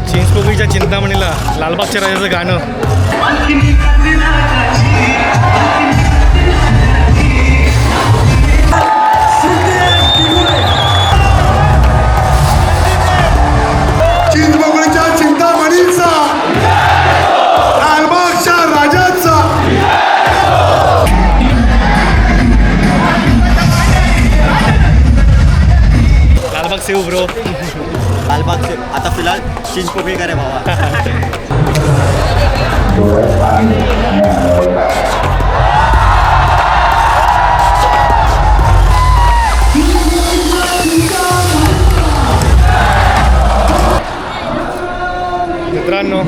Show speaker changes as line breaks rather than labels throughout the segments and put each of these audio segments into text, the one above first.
चिंचपोकळीच्या चिंतामणीला लालबागच्या राजाचं गाणं.
चिंचपोकळीच्या चिंतामणीचा, लालबागच्या राजाचा.
Lalbaug save bro.
लालबाग से आता फिलहाल चिंचपोकळी करे बाबा.
मित्रांनो,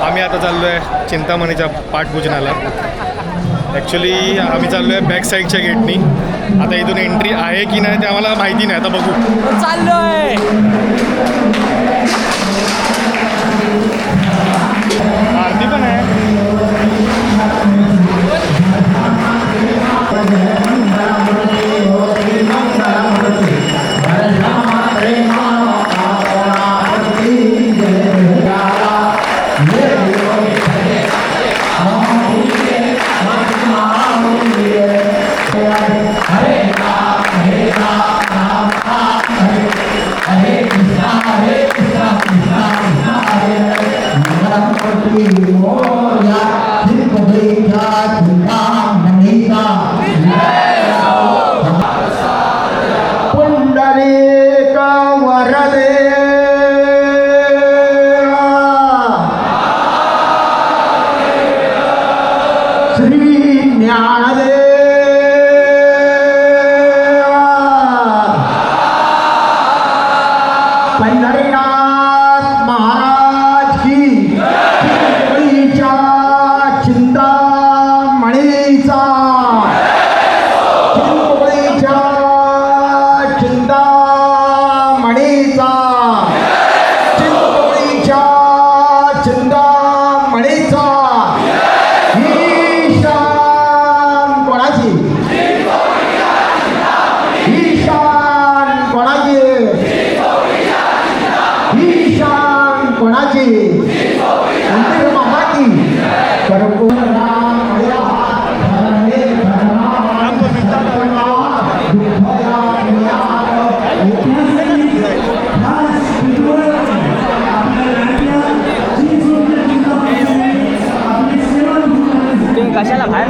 आम्ही आता चाललो आहे चिंतामणीच्या पाठपूजनाला. ॲक्च्युली आम्ही चाललो आहे बॅक साईडच्या गेटनी. आता इथून एंट्री आहे की नाही ते आम्हाला माहिती नाही, आता बघू.
चाललो आहे.
आरती पण आहे.
कशाला बाहेर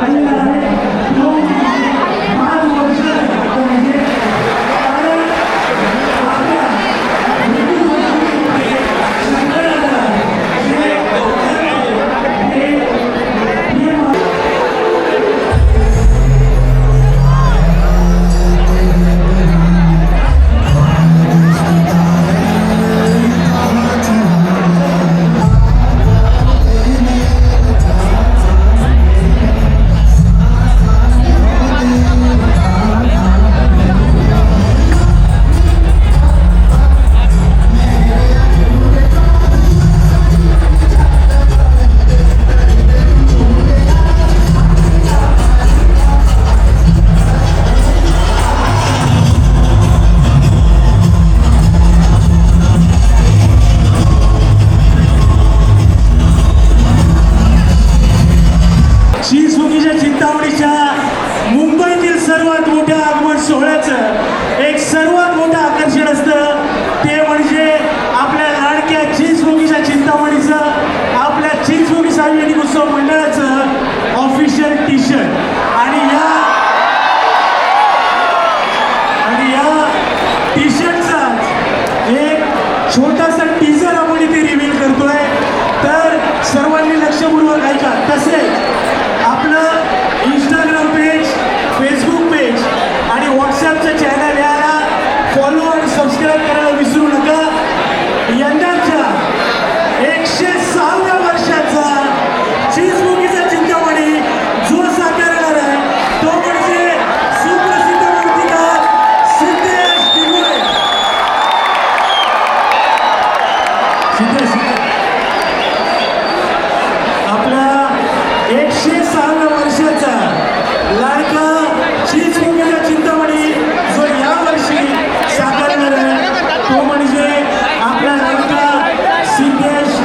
छोटासा टीजर आपण इथे रिव्हील करतोय, तर सर्वांनी लक्षपूर्वक ऐका. तसेच आपलं इंस्टाग्राम पेज, फेसबुक पेज आणि व्हॉट्सॲपचं चॅनल याला फॉलो आणि सबस्क्राईब करायला विसरू नका. यंदाच्या 106व्या वर्षाचा चिंचपोकळीचा चिंतामणी जो साकारणार आहे तो म्हणजे सुप्रसिद्ध मूर्तिकार सिद्धेश दिघोळे. आपल्या 106व्या वर्षाचा लाडका चिंचपोकळीचा चिंतामणी जो यावर्षी साकारणार आहे तो म्हणजे आपला लाडका सिद्धेश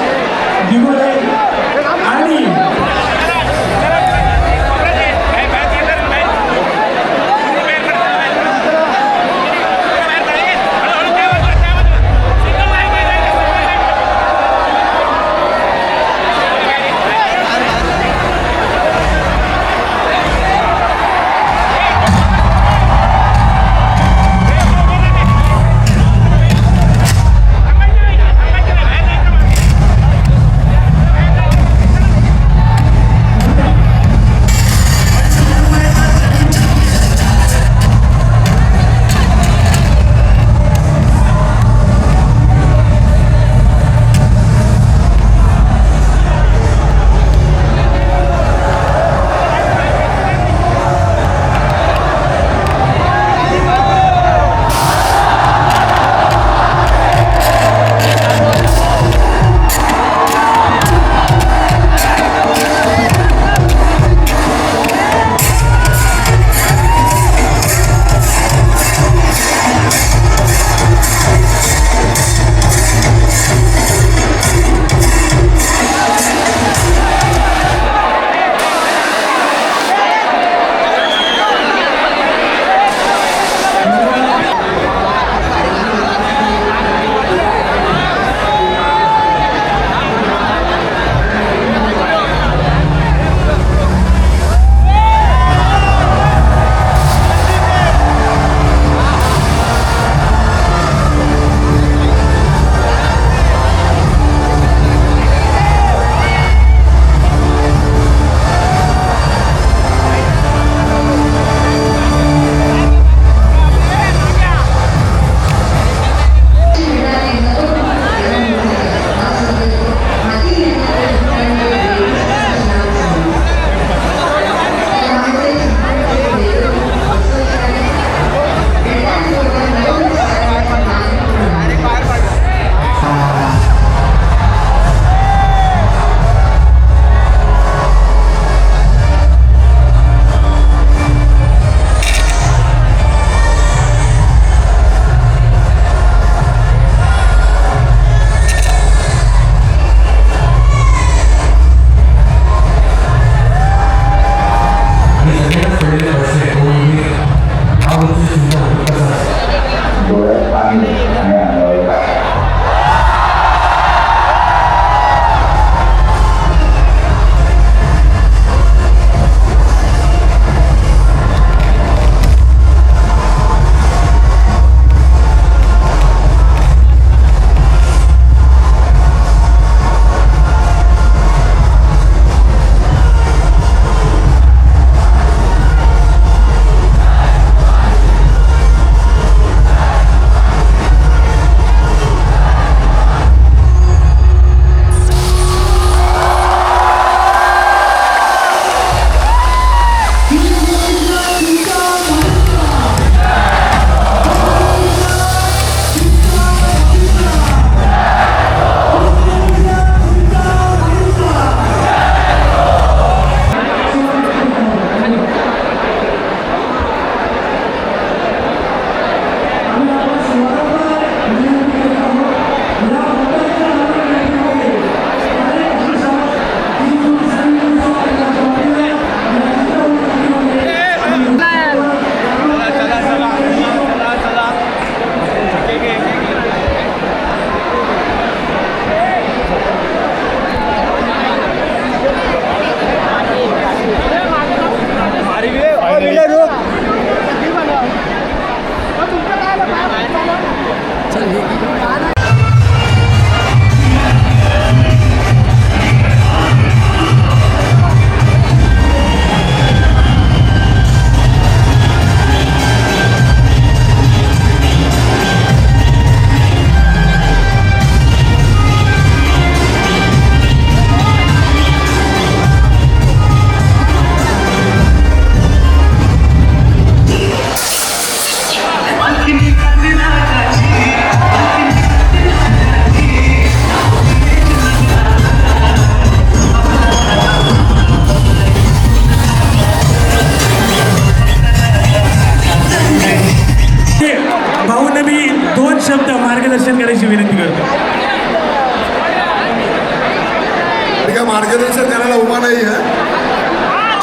मार्गदर्शन करायला उभा नाही आहे.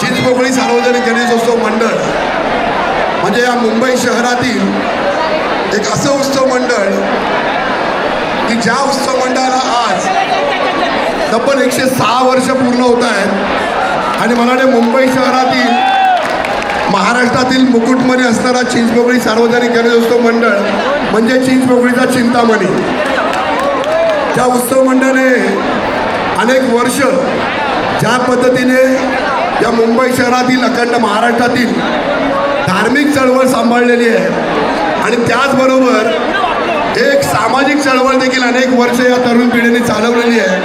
चिंचपोकळी सार्वजनिक गणेशोत्सव मंडळ म्हणजे या मुंबई शहरातील एक असं उत्सव मंडळ की ज्या उत्सव मंडळाला आज तब्बल 106 वर्ष पूर्ण होत आहेत. आणि मला वाटते मुंबई शहरातील महाराष्ट्रातील मुकुटमणी असणारा चिंचपोकळी सार्वजनिक गणेशोत्सव मंडळ म्हणजे चिंचपोकळीचा चिंतामणी. त्या उत्सव मंडळाने अनेक वर्ष ज्या पद्धतीने या मुंबई शहरातील अखंड महाराष्ट्रातील धार्मिक चळवळ सांभाळलेली आहे आणि त्याचबरोबर एक सामाजिक चळवळ देखील अनेक वर्ष या तरुण पिढीने चालवलेली आहे.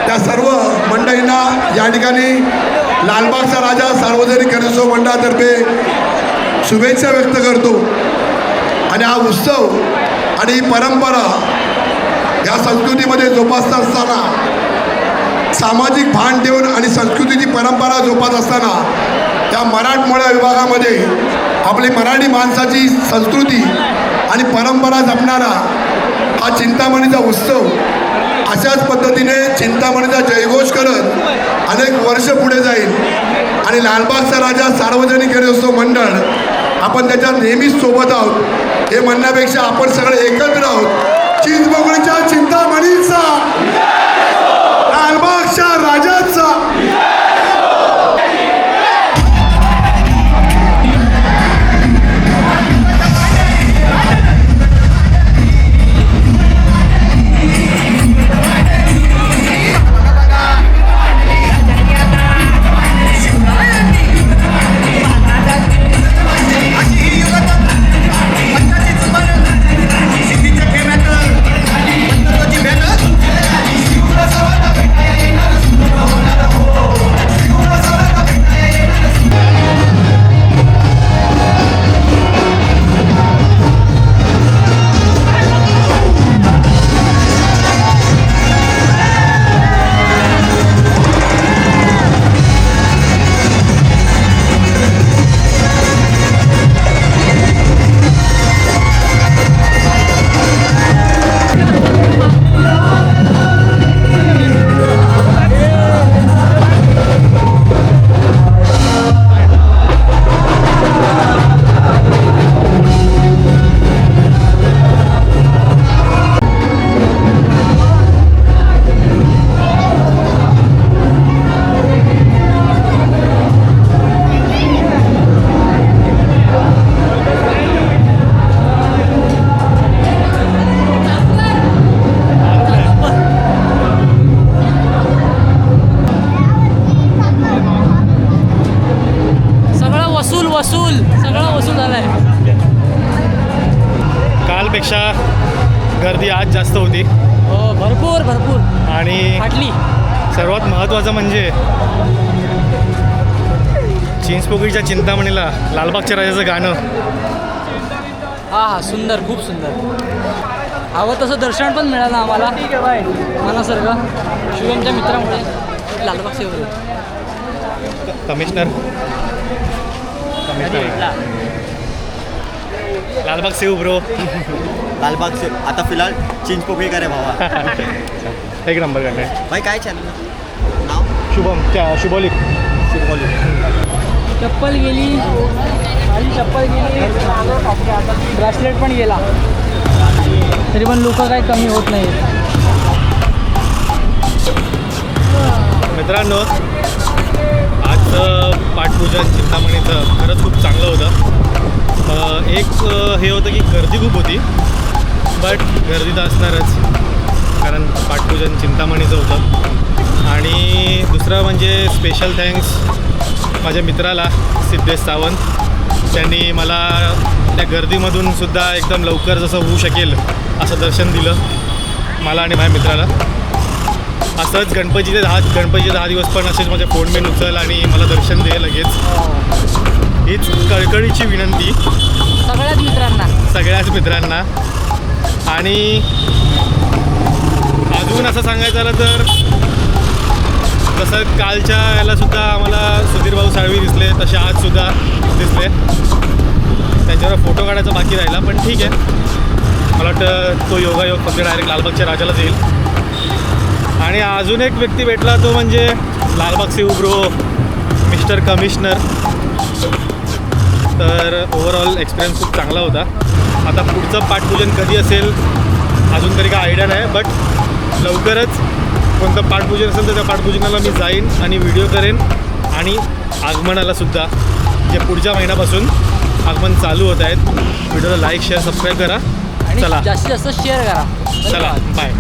त्या सर्व मंडळींना या ठिकाणी लालबागचा राजा सार्वजनिक गणेशोत्सव मंडळातर्फे शुभेच्छा व्यक्त करतो. आणि हा उत्सव आणि ही परंपरा या संस्कृतीमध्ये जोपासत असताना सामाजिक भान ठेवून आणि संस्कृतीची परंपरा जोपासत असताना त्या मराठमोळ्या विभागामध्ये आपली मराठी माणसाची संस्कृती आणि परंपरा जपणारा हा चिंतामणीचा उत्सव अशाच पद्धतीने चिंतामणीचा जयघोष करत अनेक वर्ष पुढे जाईल. आणि लालबागचा राजा सार्वजनिक गणेशोत्सव मंडळ आपण त्याच्या नेहमीच सोबत आहोत हे म्हणण्यापेक्षा आपण सगळे एकत्र आहोत. चिंचपोकळीच्या चिंतामणीचा, लालबागच्या राजाचा.
सगळं वसूल झालं आहे.
कालपेक्षा गर्दी आज जास्त होती
हो, भरपूर
आणि
फाटली.
सर्वात महत्त्वाचं म्हणजे चिंचपोकळीच्या चिंतामणीला लालबागच्या राजाचं गाणं.
हा सुंदर, खूप सुंदर. हवं तसं दर्शन पण मिळालं आम्हाला. मनासारखं शिवमच्या मित्रामुळे लालबागचे वगैरे.
Commissioner Lalbaug save bro.
Lalbaug से आता फिलहाल चिंचपोकळी का रे भावा.
एक नंबर करणे
भाई काय चॅनल नाव?
शुभम शुभोलिक.
चप्पल गेली, माझी चप्पल गेली, ब्रेसलेट पण गेला, तरी पण लोक काही कमी होत नाही.
मित्रांनो, आजचं पाठपूजन चिंतामणीचं खरंच खूप चांगलं होतं. एक हे होतं की गर्दी खूप होती, बट गर्दी तर असणारच कारण पाठपूजन चिंतामणीचं होतं. आणि दुसरं म्हणजे स्पेशल थँक्स माझ्या मित्राला सिद्धेश सावंत. त्यांनी मला त्या गर्दीमधून सुद्धा एकदम लवकर जसं होऊ शकेल असं दर्शन दिलं मला आणि माझ्या मित्राला. असंच गणपतीचे 10 दिवस पण असेच माझ्या फोन मी उचल आणि मला दर्शन दे लगेच. हीच कळकळीची विनंती सगळ्याच मित्रांना. आणि अजून असं सांगायचं झालं तर जसं कालच्या यालासुद्धा आम्हाला सुधीर भाऊ साळवी दिसले, तसे आजसुद्धा दिसले. त्यांच्यावर फोटो काढायचा बाकी राहिला, पण ठीक आहे. मला वाटतं तो योगायोग फक्त डायरेक्ट लालबागच्या राजालाच येईल. आणि अजून एक व्यक्ती भेटला तो म्हणजे लालबागचे उब्रो मिस्टर कमिशनर. तर ओव्हरऑल एक्सपिरियन्स खूप चांगला होता. आता पुढचं पाठपूजन कधी असेल अजून तरी काय आयडिया नाही, बट लवकरच कोणतं पाठपूजन असेल तर त्या पाठपूजनाला मी जाईन आणि व्हिडिओ करेन. आणि आगमनालासुद्धा जे पुढच्या महिन्यापासून आगमन चालू होत आहेत. व्हिडिओला लाईक शेअर सबस्क्राईब करा.
आणि
चला
जास्तीत जास्त शेअर करा.
चला बाय.